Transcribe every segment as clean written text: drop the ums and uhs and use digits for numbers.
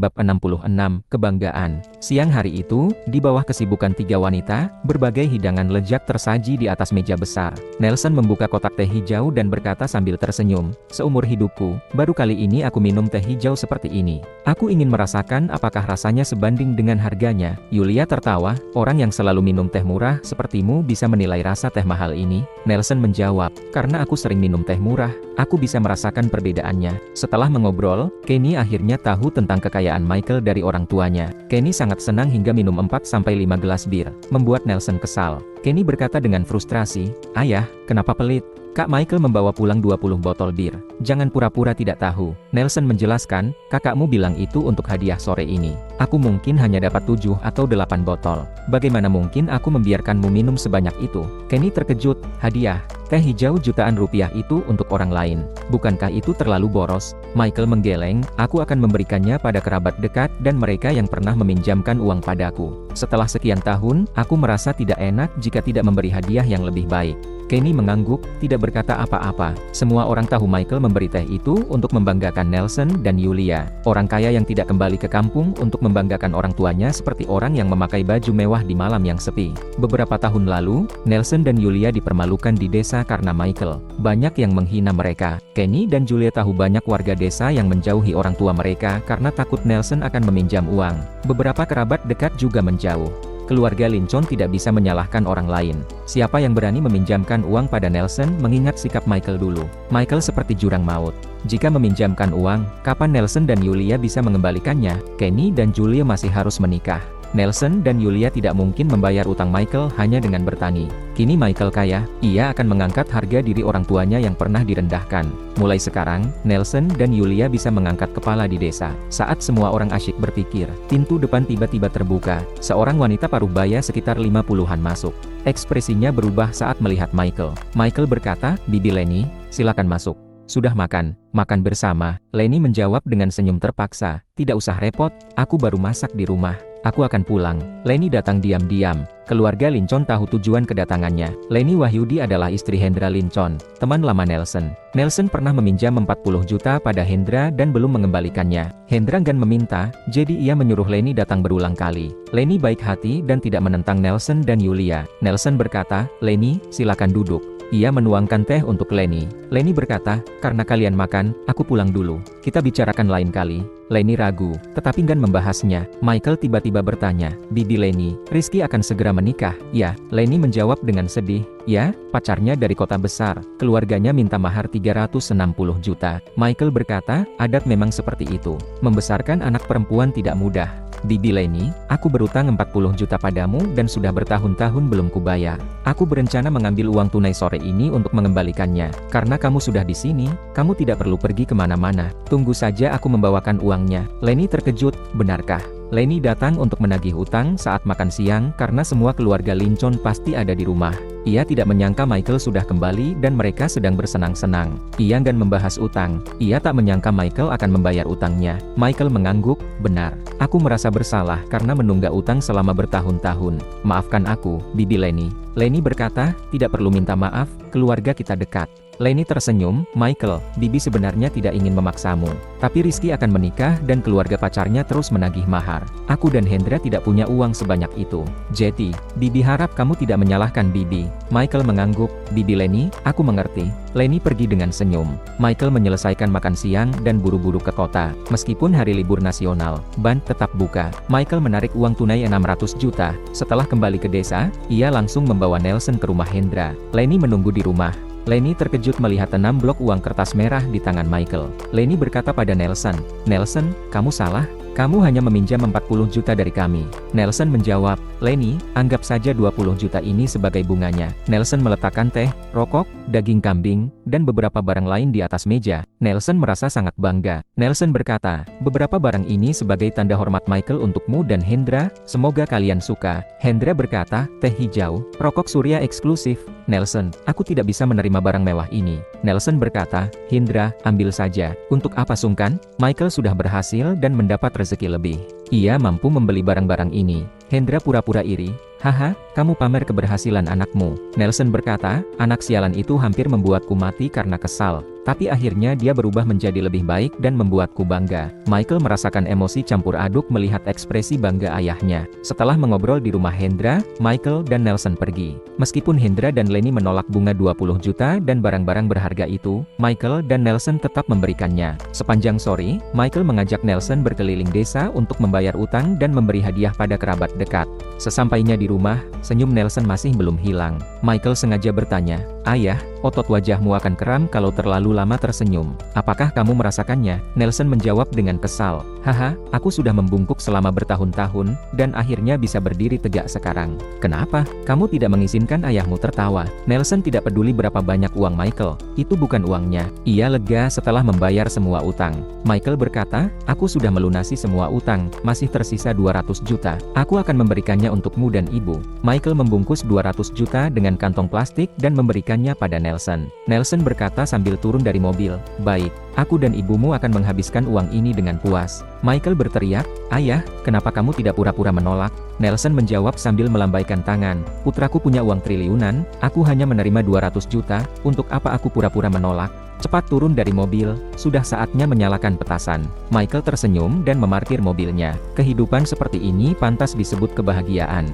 Bab 66, Kebanggaan. Siang hari itu, di bawah kesibukan tiga wanita, berbagai hidangan lezat tersaji di atas meja besar. Nelson membuka kotak teh hijau dan berkata sambil tersenyum, "Seumur hidupku, baru kali ini aku minum teh hijau seperti ini. Aku ingin merasakan apakah rasanya sebanding dengan harganya." Yulia tertawa, "Orang yang selalu minum teh murah sepertimu bisa menilai rasa teh mahal ini?" Nelson menjawab, "Karena aku sering minum teh murah, aku bisa merasakan perbedaannya." Setelah mengobrol, Kenny akhirnya tahu tentang kekayaan Michael dari orang tuanya. Kenny sangat senang hingga minum 4-5 gelas bir, membuat Nelson kesal. Kenny berkata dengan frustrasi, "Ayah, kenapa pelit? Kak Michael membawa pulang 20 botol bir. Jangan pura-pura tidak tahu." Nelson menjelaskan, "Kakakmu bilang itu untuk hadiah sore ini. Aku mungkin hanya dapat 7 atau 8 botol. Bagaimana mungkin aku membiarkanmu minum sebanyak itu?" Kenny terkejut, "Hadiah? Teh hijau jutaan rupiah itu untuk orang lain. Bukankah itu terlalu boros?" Michael menggeleng, "Aku akan memberikannya pada kerabat dekat dan mereka yang pernah meminjamkan uang padaku. Setelah sekian tahun, aku merasa tidak enak jika tidak memberi hadiah yang lebih baik." Kenny mengangguk, tidak berkata apa-apa. Semua orang tahu Michael memberi teh itu untuk membanggakan Nelson dan Yulia. Orang kaya yang tidak kembali ke kampung untuk membanggakan orang tuanya seperti orang yang memakai baju mewah di malam yang sepi. Beberapa tahun lalu, Nelson dan Yulia dipermalukan di desa karena Michael. Banyak yang menghina mereka. Kenny dan Julia tahu banyak warga desa yang menjauhi orang tua mereka karena takut Nelson akan meminjam uang. Beberapa kerabat dekat juga menjauh. Keluarga Lincoln tidak bisa menyalahkan orang lain. Siapa yang berani meminjamkan uang pada Nelson mengingat sikap Michael dulu. Michael seperti jurang maut. Jika meminjamkan uang, kapan Nelson dan Yulia bisa mengembalikannya? Kenny dan Julia masih harus menikah. Nelson dan Yulia tidak mungkin membayar utang Michael hanya dengan bertani. Kini Michael kaya, ia akan mengangkat harga diri orang tuanya yang pernah direndahkan. Mulai sekarang, Nelson dan Yulia bisa mengangkat kepala di desa. Saat semua orang asyik berpikir, pintu depan tiba-tiba terbuka. Seorang wanita paruh baya sekitar 50-an masuk. Ekspresinya berubah saat melihat Michael. Michael berkata, "Bibi Leni, silakan masuk. Sudah makan? Makan bersama?" Leni menjawab dengan senyum terpaksa, "Tidak usah repot, aku baru masak di rumah. Aku akan pulang." Leni datang diam-diam. Keluarga Lincoln tahu tujuan kedatangannya. Leni Wahyudi adalah istri Hendra Lincoln, teman lama Nelson. Nelson pernah meminjam 40 juta pada Hendra dan belum mengembalikannya. Hendra enggan meminta, jadi ia menyuruh Leni datang berulang kali. Leni baik hati dan tidak menentang Nelson dan Yulia. Nelson berkata, "Leni, silakan duduk." Ia menuangkan teh untuk Leni. Leni berkata, "Karena kalian makan, aku pulang dulu. Kita bicarakan lain kali." Leni ragu, tetapi enggan membahasnya. Michael tiba-tiba bertanya, "Bibi Leni, Rizky akan segera menikah?" "Ya." Leni menjawab dengan sedih, "Ya, pacarnya dari kota besar. Keluarganya minta mahar 360 juta. Michael berkata, "Adat memang seperti itu. Membesarkan anak perempuan tidak mudah. Bibi Leni, aku berutang 40 juta padamu dan sudah bertahun-tahun belum kubayar. Aku berencana mengambil uang tunai sore ini untuk mengembalikannya. Karena kamu sudah di sini, kamu tidak perlu pergi kemana-mana. Tunggu saja aku membawakan uangnya." Leni terkejut, "Benarkah?" Leni datang untuk menagih utang saat makan siang karena semua keluarga Lincoln pasti ada di rumah. Ia tidak menyangka Michael sudah kembali dan mereka sedang bersenang-senang. Ia enggan membahas utang. Ia tak menyangka Michael akan membayar utangnya. Michael mengangguk, "Benar. Aku merasa bersalah karena menunggak utang selama bertahun-tahun. Maafkan aku, Bibi Leni." Leni berkata, "Tidak perlu minta maaf, keluarga kita dekat." Leni tersenyum, "Michael, Bibi sebenarnya tidak ingin memaksamu. Tapi Rizky akan menikah dan keluarga pacarnya terus menagih mahar. Aku dan Hendra tidak punya uang sebanyak itu. Jadi, Bibi harap kamu tidak menyalahkan Bibi." Michael mengangguk, "Bibi Leni, aku mengerti." Leni pergi dengan senyum. Michael menyelesaikan makan siang dan buru-buru ke kota. Meskipun hari libur nasional, bank tetap buka. Michael menarik uang tunai 600 juta. Setelah kembali ke desa, ia langsung membawa Nelson ke rumah Hendra. Leni menunggu di rumah. Leni terkejut melihat 6 blok uang kertas merah di tangan Michael. Leni berkata pada Nelson, "Nelson, kamu salah. Kamu hanya meminjam 40 juta dari kami." Nelson menjawab, "Leni, anggap saja 20 juta ini sebagai bunganya." Nelson meletakkan teh, rokok, daging kambing, dan beberapa barang lain di atas meja. Nelson merasa sangat bangga. Nelson berkata, "Beberapa barang ini sebagai tanda hormat Michael untukmu dan Hendra, semoga kalian suka." Hendra berkata, "Teh hijau, rokok surya eksklusif." Nelson, "Aku tidak bisa menerima barang mewah ini." Nelson berkata, "Hendra, ambil saja. Untuk apa sungkan? Michael sudah berhasil dan mendapat rezeki lebih. Ia mampu membeli barang-barang ini." Hendra pura-pura iri. Haha, kamu pamer keberhasilan anakmu. Nelson berkata, anak sialan itu hampir membuatku mati karena kesal. Tapi akhirnya dia berubah menjadi lebih baik dan membuatku bangga. Michael merasakan emosi campur aduk melihat ekspresi bangga ayahnya. Setelah mengobrol di rumah Hendra, Michael dan Nelson pergi. Meskipun Hendra dan Lenny menolak bunga 20 juta dan barang-barang berharga itu, Michael dan Nelson tetap memberikannya. Sepanjang sore, Michael mengajak Nelson berkeliling desa untuk membayar utang dan memberi hadiah pada kerabat dekat. Sesampainya di rumah, senyum Nelson masih belum hilang. Michael sengaja bertanya, "Ayah, otot wajahmu akan kram kalau terlalu lama tersenyum. Apakah kamu merasakannya?" Nelson menjawab dengan kesal, "Haha, aku sudah membungkuk selama bertahun-tahun, dan akhirnya bisa berdiri tegak sekarang." "Kenapa? Kamu tidak mengizinkan ayahmu tertawa?" Nelson tidak peduli berapa banyak uang Michael. Itu bukan uangnya. Ia lega setelah membayar semua utang. Michael berkata, "Aku sudah melunasi semua utang, masih tersisa 200 juta. Aku akan memberikannya untukmu dan ibu." Michael membungkus 200 juta dengan kantong plastik dan memberikannya pada Nelson. Nelson berkata sambil turun dari mobil, "Baik, aku dan ibumu akan menghabiskan uang ini dengan puas." Michael berteriak, "Ayah, kenapa kamu tidak pura-pura menolak?" Nelson menjawab sambil melambaikan tangan, "Putraku punya uang triliunan, aku hanya menerima 200 juta, untuk apa aku pura-pura menolak?" Cepat turun dari mobil, sudah saatnya menyalakan petasan. Michael tersenyum dan memarkir mobilnya. Kehidupan seperti ini pantas disebut kebahagiaan.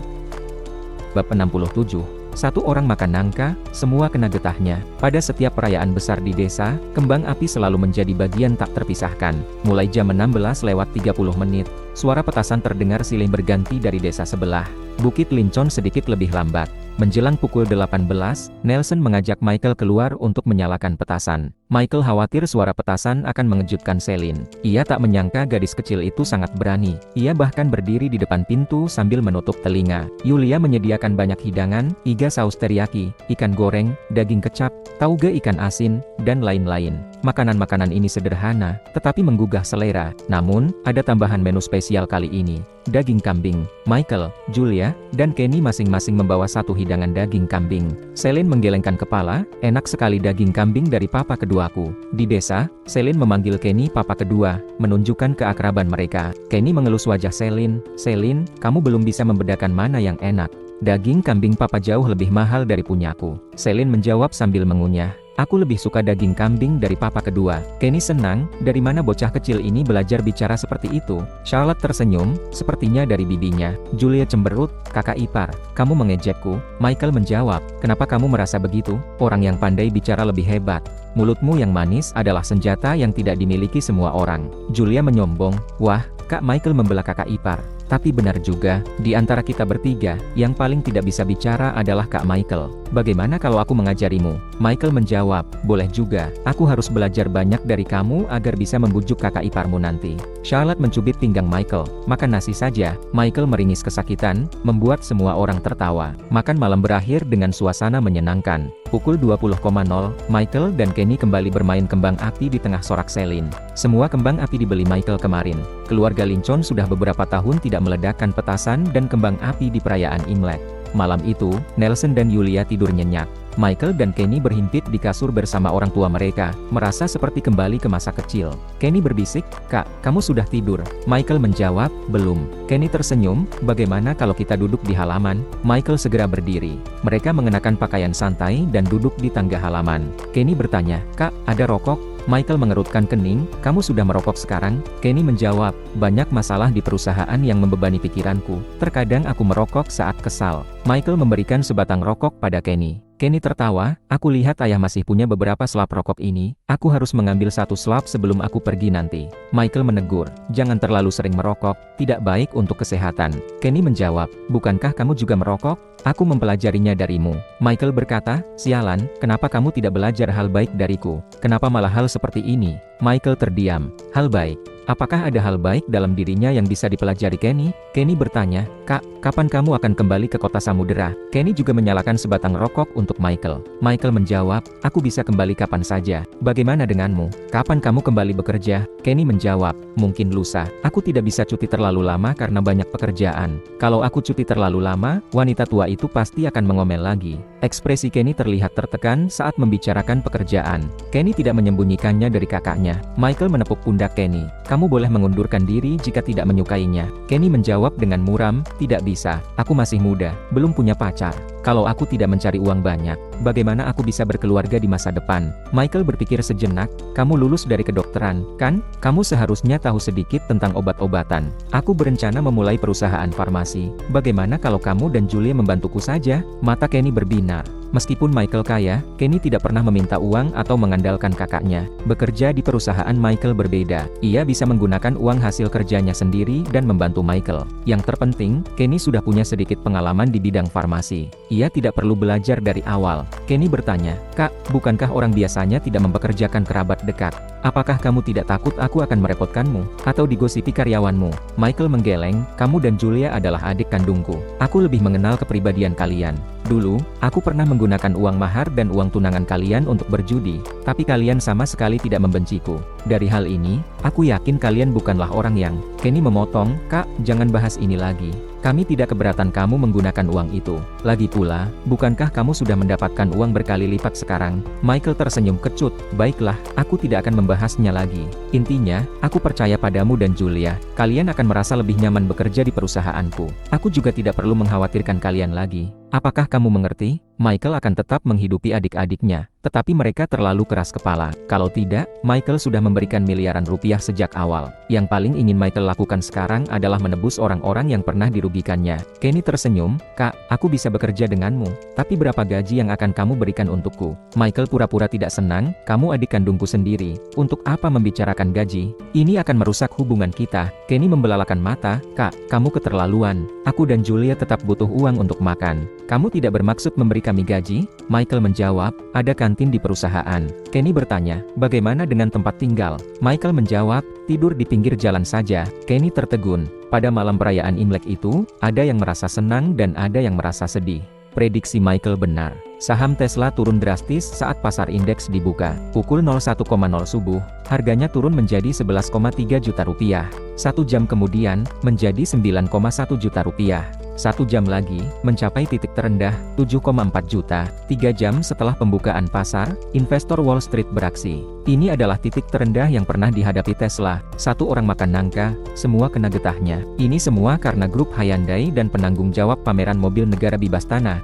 Bab 67. Satu orang makan nangka, semua kena getahnya. Pada setiap perayaan besar di desa, kembang api selalu menjadi bagian tak terpisahkan. Mulai jam 16:30, suara petasan terdengar silih berganti dari desa sebelah. Bukit Lincon sedikit lebih lambat. Menjelang pukul 18, Nelson mengajak Michael keluar untuk menyalakan petasan. Michael khawatir suara petasan akan mengejutkan Celine. Ia tak menyangka gadis kecil itu sangat berani. Ia bahkan berdiri di depan pintu sambil menutup telinga. Yulia menyediakan banyak hidangan, iga saus teriyaki, ikan goreng, daging kecap, tauge ikan asin, dan lain-lain. Makanan-makanan ini sederhana, tetapi menggugah selera. Namun, ada tambahan menu spesial kali ini. Daging kambing. Michael, Julia, dan Kenny masing-masing membawa satu hidangan daging kambing. Celine menggelengkan kepala, "Enak sekali daging kambing dari papa keduaku." Di desa, Celine memanggil Kenny papa kedua, menunjukkan keakraban mereka. Kenny mengelus wajah Celine, "Celine, kamu belum bisa membedakan mana yang enak. Daging kambing papa jauh lebih mahal dari punyaku." Celine menjawab sambil mengunyah, "Aku lebih suka daging kambing dari papa kedua." Kenny senang, dari mana bocah kecil ini belajar bicara seperti itu? Charlotte tersenyum, sepertinya dari bibinya. Julia cemberut, "Kakak ipar, kamu mengejekku." Michael menjawab, "Kenapa kamu merasa begitu? Orang yang pandai bicara lebih hebat. Mulutmu yang manis adalah senjata yang tidak dimiliki semua orang." Julia menyombong, "Wah, Kak Michael membela kakak ipar. Tapi benar juga, di antara kita bertiga, yang paling tidak bisa bicara adalah Kak Michael. Bagaimana kalau aku mengajarimu?" Michael menjawab, "Boleh juga, aku harus belajar banyak dari kamu agar bisa membujuk kakak iparmu nanti." Charlotte mencubit pinggang Michael, "Makan nasi saja." Michael meringis kesakitan, membuat semua orang tertawa. Makan malam berakhir dengan suasana menyenangkan. Pukul 20.00, Michael dan Kenny kembali bermain kembang api di tengah sorak Celine. Semua kembang api dibeli Michael kemarin. Keluarga Lincon sudah beberapa tahun tidak meledakkan petasan dan kembang api di perayaan Imlek. Malam itu, Nelson dan Yulia tidur nyenyak. Michael dan Kenny berhimpit di kasur bersama orang tua mereka, merasa seperti kembali ke masa kecil. Kenny berbisik, "Kak, kamu sudah tidur?" Michael menjawab, "Belum." Kenny tersenyum, "Bagaimana kalau kita duduk di halaman?" Michael segera berdiri. Mereka mengenakan pakaian santai dan duduk di tangga halaman. Kenny bertanya, "Kak, ada rokok?" Michael mengerutkan kening, "Kamu sudah merokok sekarang?" Kenny menjawab, "Banyak masalah di perusahaan yang membebani pikiranku. Terkadang aku merokok saat kesal." Michael memberikan sebatang rokok pada Kenny. Kenny tertawa, "Aku lihat ayah masih punya beberapa selap rokok ini. Aku harus mengambil satu selap sebelum aku pergi nanti." Michael menegur, "Jangan terlalu sering merokok, tidak baik untuk kesehatan." Kenny menjawab, "Bukankah kamu juga merokok? Aku mempelajarinya darimu." Michael berkata, "Sialan, kenapa kamu tidak belajar hal baik dariku? Kenapa malah hal seperti ini?" Michael terdiam. "Hal baik? Apakah ada hal baik dalam dirinya yang bisa dipelajari Kenny?" Kenny bertanya, "Kak, kapan kamu akan kembali ke kota Samudera?" Kenny juga menyalakan sebatang rokok untuk Michael. Michael menjawab, "Aku bisa kembali kapan saja. Bagaimana denganmu? Kapan kamu kembali bekerja?" Kenny menjawab, "Mungkin lusa. Aku tidak bisa cuti terlalu lama karena banyak pekerjaan. Kalau aku cuti terlalu lama, wanita tua itu pasti akan mengomel lagi." Ekspresi Kenny terlihat tertekan saat membicarakan pekerjaan. Kenny tidak menyembunyikannya dari kakaknya. Michael menepuk pundak Kenny. Kamu boleh mengundurkan diri jika tidak menyukainya. Kenny menjawab dengan muram, tidak bisa. Aku masih muda, belum punya pacar. Kalau aku tidak mencari uang banyak, bagaimana aku bisa berkeluarga di masa depan? Michael berpikir sejenak, kamu lulus dari kedokteran, kan? Kamu seharusnya tahu sedikit tentang obat-obatan. Aku berencana memulai perusahaan farmasi. Bagaimana kalau kamu dan Julia membantuku saja? Mata Kenny berbinar. Meskipun Michael kaya, Kenny tidak pernah meminta uang atau mengandalkan kakaknya. Bekerja di perusahaan Michael berbeda. Ia bisa menggunakan uang hasil kerjanya sendiri dan membantu Michael. Yang terpenting, Kenny sudah punya sedikit pengalaman di bidang farmasi. Ia tidak perlu belajar dari awal. Kenny bertanya, "Kak, bukankah orang biasanya tidak mempekerjakan kerabat dekat? Apakah kamu tidak takut aku akan merepotkanmu? Atau digosipi karyawanmu?" Michael menggeleng, "Kamu dan Julia adalah adik kandungku. Aku lebih mengenal kepribadian kalian. Dulu, aku pernah menggunakan uang mahar dan uang tunangan kalian untuk berjudi, tapi kalian sama sekali tidak membenciku. Dari hal ini, aku yakin kalian bukanlah orang yang..." Kenny memotong, "Kak, jangan bahas ini lagi. Kami tidak keberatan kamu menggunakan uang itu. Lagi pula, bukankah kamu sudah mendapatkan uang berkali lipat sekarang?" Michael tersenyum kecut, "Baiklah, aku tidak akan membahasnya lagi. Intinya, aku percaya padamu dan Julia. Kalian akan merasa lebih nyaman bekerja di perusahaanku. Aku juga tidak perlu mengkhawatirkan kalian lagi. Apakah kamu mengerti? Michael akan tetap menghidupi adik-adiknya, tetapi mereka terlalu keras kepala. Kalau tidak, Michael sudah memberikan miliaran rupiah sejak awal. Yang paling ingin Michael lakukan sekarang adalah menebus orang-orang yang pernah dirugikannya." Kenny tersenyum, "Kak, aku bisa bekerja denganmu, tapi berapa gaji yang akan kamu berikan untukku?" Michael pura-pura tidak senang, "Kamu adik kandungku sendiri, untuk apa membicarakan gaji? Ini akan merusak hubungan kita." Kenny membelalakan mata, "Kak, kamu keterlaluan. Aku dan Julia tetap butuh uang untuk makan. Kamu tidak bermaksud memberi kami gaji?" Michael menjawab, "Ada kantin di perusahaan." Kenny bertanya, "Bagaimana dengan tempat tinggal?" Michael menjawab, "Tidur di pinggir jalan saja." Kenny tertegun. Pada malam perayaan Imlek itu, ada yang merasa senang dan ada yang merasa sedih. Prediksi Michael benar. Saham Tesla turun drastis saat pasar indeks dibuka. Pukul 01.00 subuh, harganya turun menjadi 11,3 juta rupiah. 1 jam kemudian, menjadi 9,1 juta rupiah. 1 jam lagi, mencapai titik terendah, 7,4 juta. 3 jam setelah pembukaan pasar, investor Wall Street beraksi. Ini adalah titik terendah yang pernah dihadapi Tesla. Satu orang makan nangka, semua kena getahnya. Ini semua karena grup Hyundai dan penanggung jawab pameran mobil negara bebas tanah,